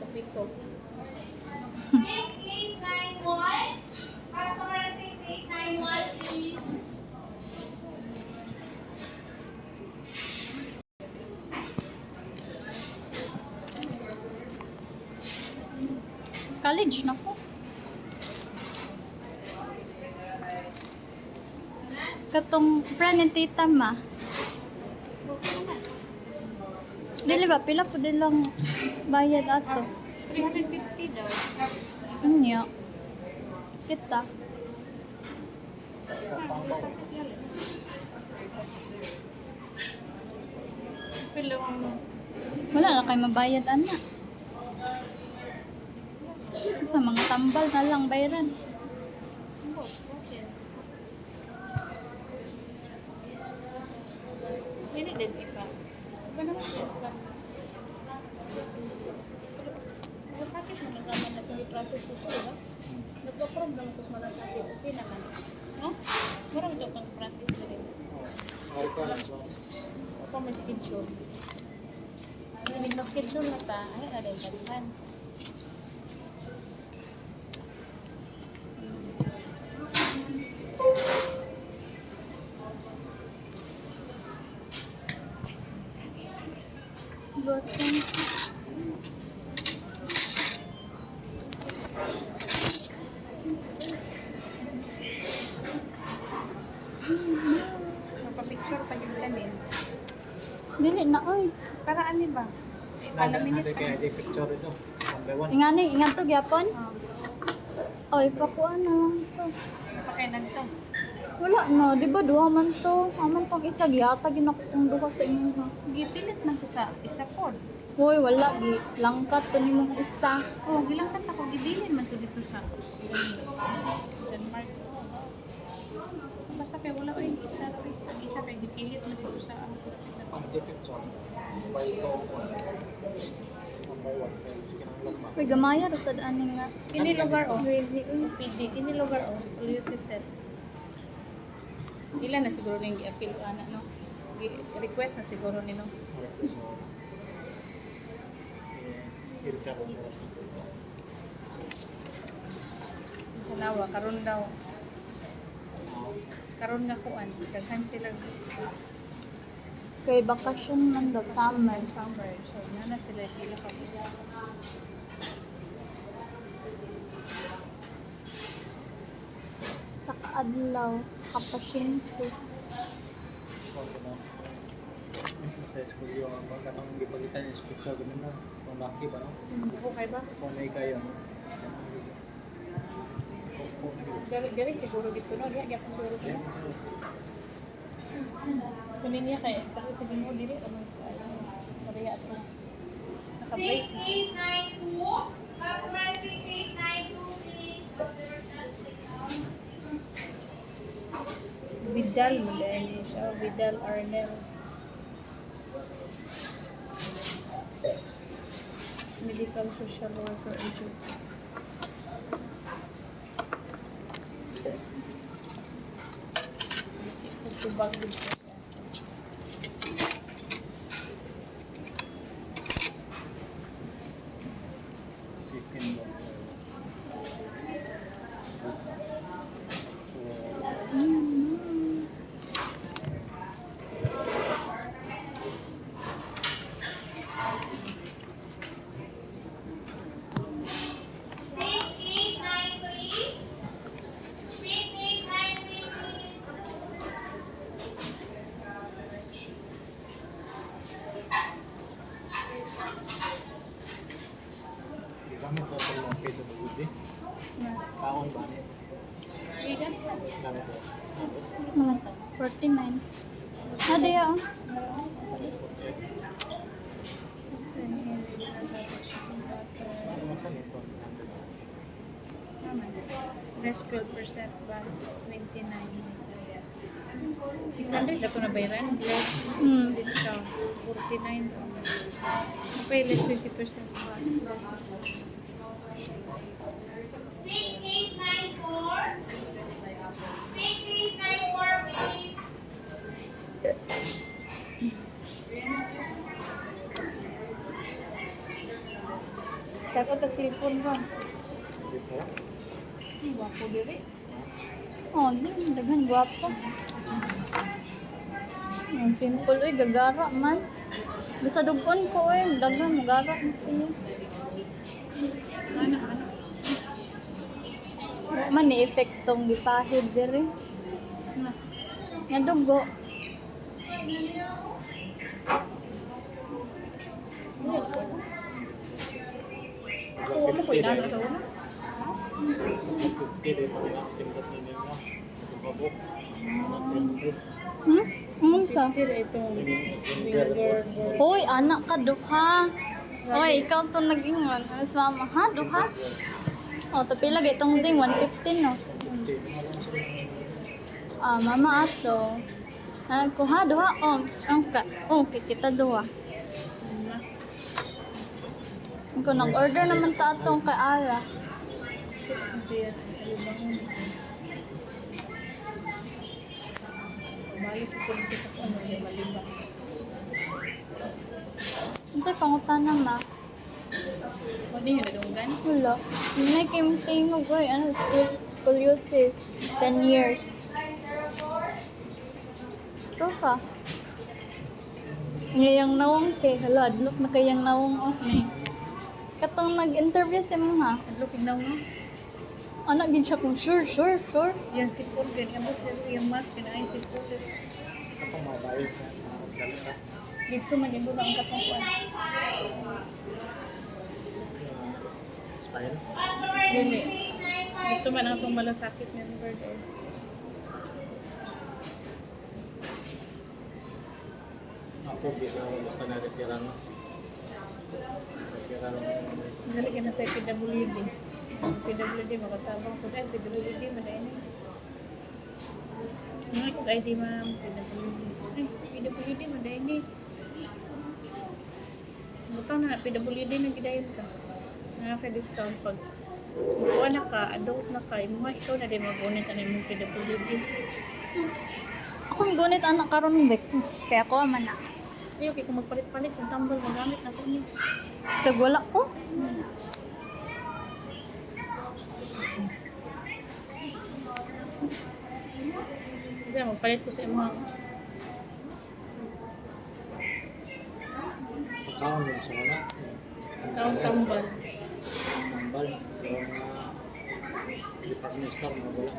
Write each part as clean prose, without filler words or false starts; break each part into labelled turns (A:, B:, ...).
A: Kapito.
B: 6891. Customer 6891, please.
A: College na po. Katong friend ni tita ma. Dili ba pila po lang bayad ato?
C: 350 daw.
A: Ano? Kita.
C: Pero
A: Wala na kayo mabayad ana. Sa mga tambal na lang bayaran.
C: ini din iba. Iba naman yan. Masakit naman naman na pini-process ito, diba? Nagpa-problem ko sa malasakit. Okay naman. No? Murang ito pang process na rin. Ako may schedule. Naging mas schedule na ta, ay na rin kalihan.
A: Botong.
C: Magpa-picture pa din kanin.
A: Dili na oy.
C: Para ano ba? Palaminit
D: Nanti kayak di picture itu sampai one.
A: Ingani, ingat to gyapon.
C: Oh,
A: Oy, pakuan na lang to.
C: pakainan to.
A: Wala na, di ba duha man to? Aman tong isa gihata ginakutong duha sa inyo ha.
C: Gipilit man ko sa isa po.
A: Hoy, wala gi langkat to nimong isa.
C: Oh, gilangkat ako. Gibilin man to dito sa Denmark. Basta kay wala ko yung isa. Ang isa kay gipilit man dito sa
D: Di picture. Sampai itu sampai one. Sige nang lama.
A: Hoy, gamaya ra sad ani nga.
C: Ini lugar oh.
A: Crazy.
C: PD. Ini lugar oh. Police set. Ilan na siguro ning gi-appeal ana no. Request na siguro nino.
D: Irka ko sa rason.
C: Tanawa karon daw. Karon nga kuan. Daghan sila
A: Kay bakasyon man daw summer.
C: summer. So na sila pila ka.
A: Sa kaadlaw, kapasyente.
D: Mas tayo school yung katong gipagitan yung picture ganun na. Kung laki ba no?
C: Okay ba?
D: Kung may kayo.
C: Gali siguro dito no. Diya gyapon siguro dito. Kunin niya kay pero sige mo dili ano Maria ato. Naka-brace.
B: 6892. Customer 6892, please.
C: Vidal mo dahil siya. Vidal Arnel. Medical social worker education. Tubag dito.
D: Chicken bone. Kami po sa mga peso ng gudi. Kaon ba niya?
C: Igan?
D: Kami po.
A: Mga 49. Ade ya.
D: Sa discotheque. Ano sa nito?
C: Less 12% ba? 29. 600 ako na bayaran. Less discount. 49. Okay, less 20% ba? Less discount.
B: 6894. 6894, please.
C: Takot ang cellphone ka.
D: Dito.
C: Wapo diri.
A: Oh, di daghan gwapo. Ang pimple oy gagara man. Bisa dugon ko oy, daghan magara na siya.
C: Ana.
A: Wa man ni epektong gipahid diri.
C: Na.
A: Nga dugo.
C: Kuha mo ko ilan sa una.
D: 50 dito na timbot na nila. Babok.
A: Ano sa?
C: Tira itong
D: Finger.
A: Hoy, anak ka duha. Hoy, ikaw to nag-ingon. Mas mama, ha? Duha? Oh, tapila itong zing 115 no. Ah, mama ato. Kuha duha oh. Okay, kita duha. Kung nag-order naman ta atong kay Ara.
C: Balik ko dito sa ano yung maliba.
A: Unsay pangutana ma?
C: O di yun nadunggan.
A: Wala. May tingog oy, ano scoliosis 10 years. Ito ka. Ngayang nawong kay hala, adlok na kayang nawong oh. Katong nag-interview si mo ha.
C: Adlok ignaw nga.
A: Anak gid siya kung sure.
C: Yan si Paul, yan abot yung mask, kinain si Paul.
D: Kapag mabayos na. Dali ka.
C: Dito man yung ang katungkuan.
D: Spine.
C: Dili. Dito man ang itong malasakit ng bird.
D: Ako, basta na-retira na. Retira na.
C: Dali ka na tayo PWD. PWD, makatabang ko dahil PWD, madayin eh. Ano ko ID ma'am, PWD. Ay, PWD, madayin eh. Butang na, PWD na gidayon ka. Nakaka-discount pag buwan na ka, adult na ka, mga ikaw na din mag-unit ano yung PWD.
A: Akong gunit anak karon bek. Kaya ako man na.
C: Ay, okay, kung magpalit-palit, kung tambal, magamit na ko niya.
A: Sa wala ko.
C: Hindi, magpalit ko sa mga
D: Pagkaon mo sa wala.
C: tambal.
D: Tambal. Pero nga, department store mo wala.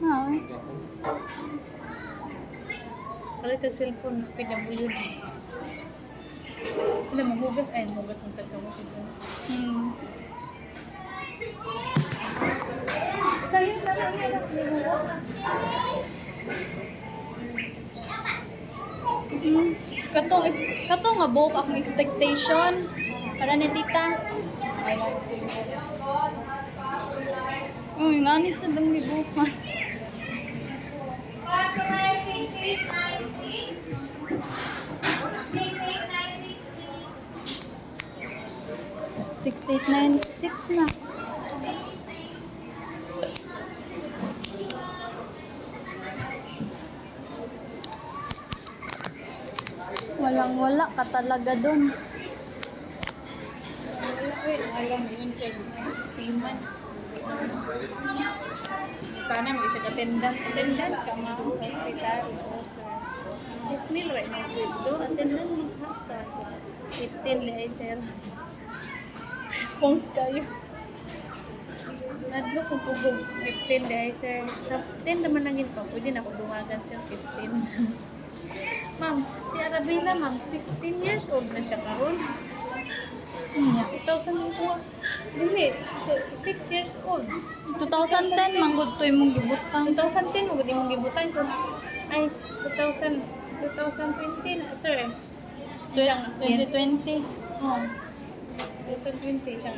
A: Na.
D: Gapon.
C: Palit ang cellphone, PWD. Wala, maghugas. Ay, maghugas ang tagkawa ko. Kayo na lang
A: Katong nga buhok akong expectation para ni tita. Uy, nga ni sa dang buhok.
B: Customer 6896. 6896,
A: 6896
B: please.
A: na. Walang-wala ka talaga dun.
C: Alam yun kay Siman. Kana mo siya attendant ka ma'am sa hospital o sir. Just meal right now sweet do attendant mo ka. 15 li ay sir. Phones kayo. Nadlo kung pugog 15 li ay sir. Sa 10 naman lang yun pa. Pwede na ako dumagan sir 15. Ma'am, si Arabella ma'am 16 years old na siya karon. 2004. Dili, 6 years old.
A: 2010 manggod to imong gibutang.
C: 2010 mo gudi mong gibutan ko. Ay, 2020 na, sir. Siya nga,
A: 2020.
C: Oh. 2020 siya.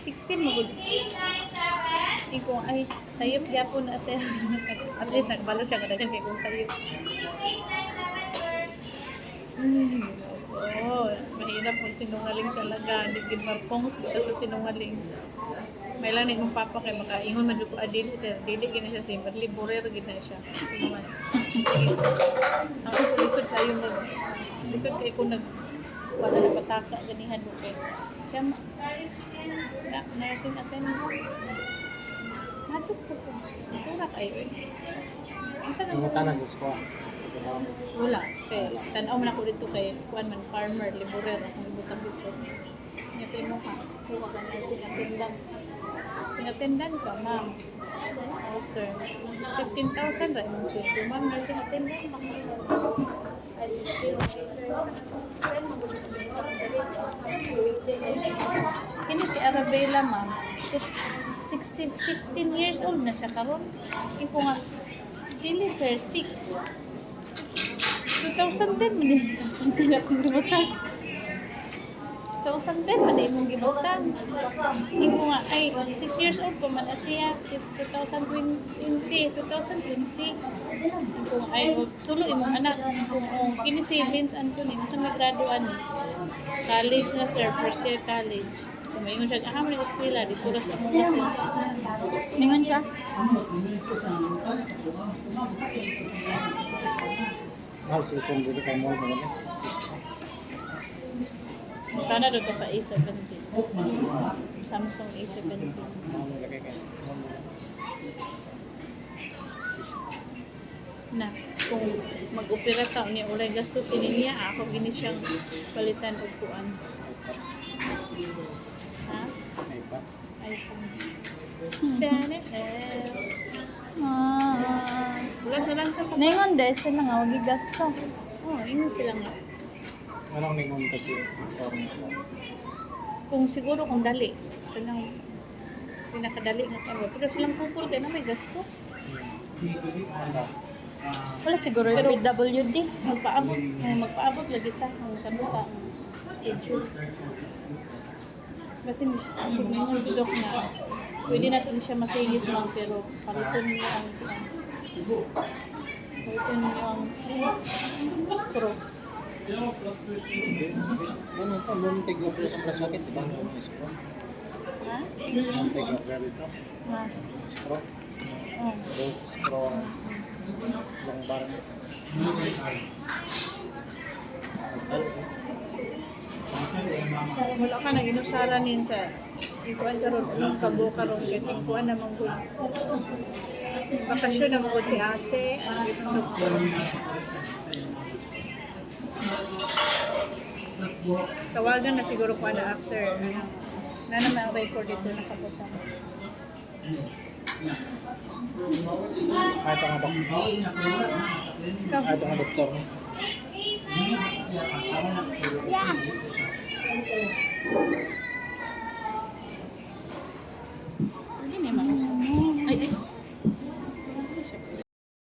C: 16 mo gudi.
B: 897.
C: Iko ay sayop gyapon na sir. At least nagbalo siya kada kay kung sayop.
B: 897, sir.
C: Oh, mahirap pag sinungaling talaga. Hindi gid marpong ka sa sinungaling. May lang ni mong papa kay makaingon man jud ko adili sir. Dili gina siya simple liborer gid na siya. Sinungaling. Ako lisod kayo lisod kay ko wala na pataka ganihan do kay Siya, nursing attendant. Matut po po. Isurat kayo eh. Asa na
D: Ang tanan sa squad.
C: wala. Kaya, tanaw man ako dito kay kuan man farmer, laborer, akong ibutang dito. Nga sa imo ka, kuha ka nursing attendant. Nursing attendant ka, ma'am. Oh, sir. 15,000 ra imong sweldo, ma'am. Nursing attendant. Kini si Arabella, ma'am. 16 years old na siya karon. Iko nga, dili sir, 2010 man din. 2010 ako gibutan. 2010 man din imong gibutan. Iko nga, ay, 6 years old pa man na siya. 2020. Iko nga, ay, tulo imong anak. Kini si Vince Anthony, sa nagraduan ni. College na sir, first year college. Kumaingon siya, mo na eskwela, dito ra sa among kasi.
A: Ningon siya.
D: Mahal sila kung dito kay mall mo.
C: Kana doon ka sa A70. Samsung A70.
D: Mahal lagay kay.
C: Na, kung mag-opera ta, ni ulay gasto niya, ako gini siyang palitan og kuan. Ha?
D: Ay pa.
C: iPhone. Sana Wala na lang ka sa
A: Ningon des sila nga wag gasto.
C: Oh, ingon sila nga.
D: Anong ningon kasi parang
C: Kung siguro kung dali, kanang pinakadali nga kamo. Pero silang kupol kay na may gasto.
D: asa
A: Wala siguro yung PWD.
C: Magpaabot lagi ta ang kanusa ang schedule. Kasi siguro si Doc na pwede natin siya masingit lang pero palitan niya ang screw.
D: ano pa muntig na pala sa plasakit diba?
C: Ha?
D: Muntig na pala dito.
C: Ha?
D: Straw.
C: Oh.
D: Straw. Long bar.
C: Wala ka nang inusara nin sa ikuan karon unang kabo karon kay tingkuan namang gud. Bakasyon namang gud si ate. Tawagan na siguro ko na after ano. Na naman ang record dito nakabutang.
D: Ay, ito nga doktor. Ay, ito nga doktor.
A: Yeah.